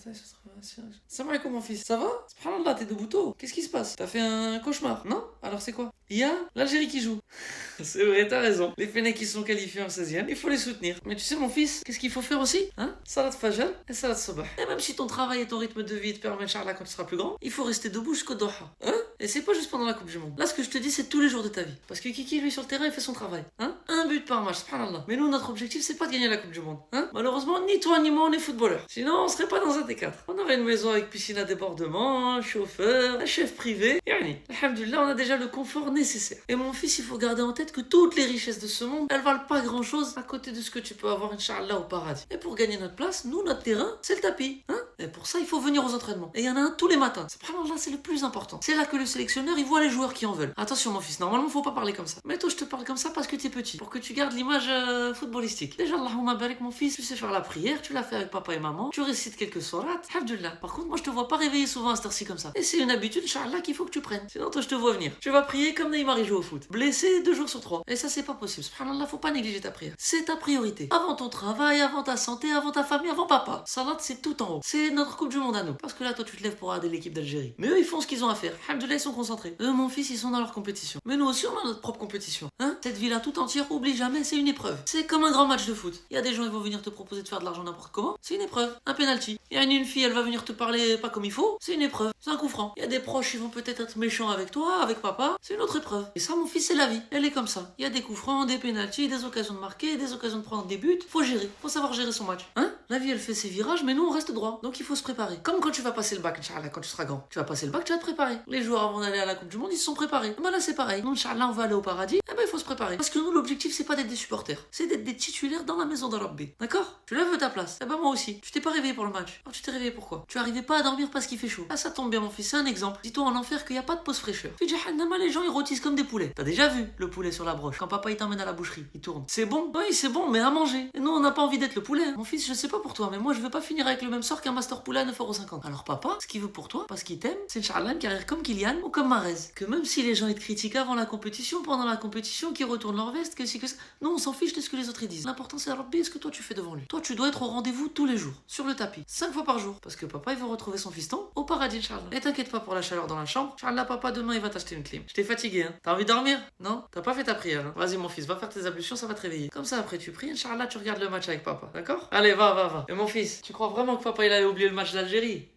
Salam alaikum mon fils, ça va? Subhanallah, t'es debout tôt. Qu'est-ce qui se passe? T'as fait un cauchemar, non? Alors c'est quoi? Il y a l'Algérie qui joue. C'est vrai, t'as raison. Les Fennecs qui sont qualifiés en 16e, il faut les soutenir. Mais tu sais mon fils, qu'est-ce qu'il faut faire aussi? Hein? Salat Fajr et Salat Sabah. Et même si ton travail et ton rythme de vie te permettent, Inch'Allah, quand tu seras plus grand, il faut rester debout jusqu'au Doha. Hein? Et c'est pas juste pendant la Coupe du Monde. Là, ce que je te dis, c'est tous les jours de ta vie. Parce que Kiki, lui, sur le terrain, il fait son travail. Hein? Un but par match, subhanallah. Mais nous, notre objectif, c'est pas de gagner la Coupe du Monde. Hein? Malheureusement, ni toi ni moi, on est footballeurs. Sinon, on serait pas dans un T4. On aurait une maison avec piscine à débordement, un chauffeur, un chef privé. Et alhamdoulilah, on a déjà le confort nécessaire. Et mon fils, il faut garder en tête que toutes les richesses de ce monde, elles valent pas grand chose à côté de ce que tu peux avoir, Inch'Allah, au paradis. Et pour gagner notre place, nous, notre terrain, c'est le tapis. Hein? Et pour ça, il faut venir aux entraînements. Et il y en a un tous les matins. Subhanallah, c'est le plus important. C'est là que le sélectionneur, il voit les joueurs qui en veulent. Attention, mon fils, normalement, faut pas parler comme ça. Mais toi, je te parle comme ça parce que t'es petit. Pour que tu gardes l'image footballistique. Déjà, Allahumma barik, mon fils, tu sais faire la prière, tu l'as fait avec papa et maman, tu récites quelques sourates. Alhamdulillah. Par contre, moi, je te vois pas réveiller souvent à cette heure-ci comme ça. Et c'est une habitude, Inch'Allah, qu'il faut que tu prennes. Sinon, toi, je te vois venir. Tu vas prier comme Neymar, il joue au foot. Blessé 2 jours sur 3. Et ça, c'est pas possible. Subhanallah, faut pas négliger ta prière. C'est ta priorité. Avant ton travail, avant ta santé, avant ta famille, avant papa. Salat, c'est tout en haut. C'est notre Coupe du Monde à nous. Parce que là, toi, tu te lèves pour regarder l'équipe d'Algérie. Mais eux, ils font ce qu'ils ont à faire. Alhamdoulilah, ils sont concentrés. Eux, mon fils, ils sont dans leur compétition. Mais nous aussi, on a notre propre compétition. Hein? Cette vie-là tout entière, oublie jamais, c'est une épreuve. C'est comme un grand match de foot. Il y a des gens, ils vont venir te proposer de faire de l'argent n'importe comment. C'est une épreuve. Un penalty. Il y a une fille, elle va venir te parler pas comme il faut. C'est une épreuve. C'est un coup franc. Il y a des proches, ils vont peut-être être méchants avec toi, avec papa. C'est une autre épreuve. Et ça, mon fils, c'est la vie. Elle est comme ça. Il y a des coups francs, des penalties, des occasions de marquer, des occasions de prendre des buts. Faut gérer. Faut savoir gérer son match. Hein? La vie, elle fait ses virages, mais nous, on reste droit. Donc, il faut se préparer. Comme quand tu vas passer le bac, Inch'Allah, quand tu seras grand. Tu vas passer le bac, tu vas te préparer. Les joueurs, avant d'aller à la Coupe du Monde, ils se sont préparés. Ben là, c'est pareil. Nous, Inch'Allah, on va aller au paradis. Eh ben, il faut se préparer. Parce que nous, l'objectif, c'est pas d'être des supporters. C'est d'être des titulaires dans la maison de Rabbi. D'accord? Tu lèves ta place. Eh ben, moi aussi. Tu t'es pas réveillé pour le match. Alors, tu t'es réveillé pourquoi? Tu arrivais pas à dormir parce qu'il fait chaud. Ah, ça tombe bien, mon fils. C'est un exemple. Dis-toi en enfer qu'il y a pas de pause fraîcheur. Puis, Jahannama, les gens, ils rôtissent comme des poulets. T'as déjà vu le poulet sur la broche? Quand papa, il t'emmène à la boucherie, il tourne. C'est bon? Oui, c'est bon, mais à manger. Et nous, on n'a pas envie d'être le poulet. Mon fils, je sais pas pour toi, mais moi, je veux pas finir avec le même sort qu'un master poulet à 9,50 €. Alors, papa, ce qu'il veut pour toi, parce qu'il t'aime, c'est Inch'Allah une carrière comme Kylian ou comme Mahrez. Que même si les gens, ils te critiquent avant la compétition, pendant la compétition, qu'ils retournent leur veste, que si que ça. Non, on s'en fiche de ce que les autres ils disent. L'important, c'est Rabbi et ce que toi, tu fais devant lui. Toi, tu dois être au rendez-vous tous les jours, sur le tapis, 5 fois par jour. Parce que papa, il veut retrouver son fiston au paradis, Inch'Allah. Et t'inquiète pas pour la chaleur dans la chambre. Inch'Allah, papa, demain, il va t'acheter une clim. Je t'ai fatigué, hein. T'as envie de dormir? Non? T'as pas fait ta prière, hein. Vas-y, mon fils, va faire tes ablutions, ça va te réveiller. Comme ça, après, tu pries, Inch'Allah, tu regardes le match avec papa. D'accord? Allez, va. Et mon fils, tu crois vraiment que papa, il allait oublier le match d'Algérie?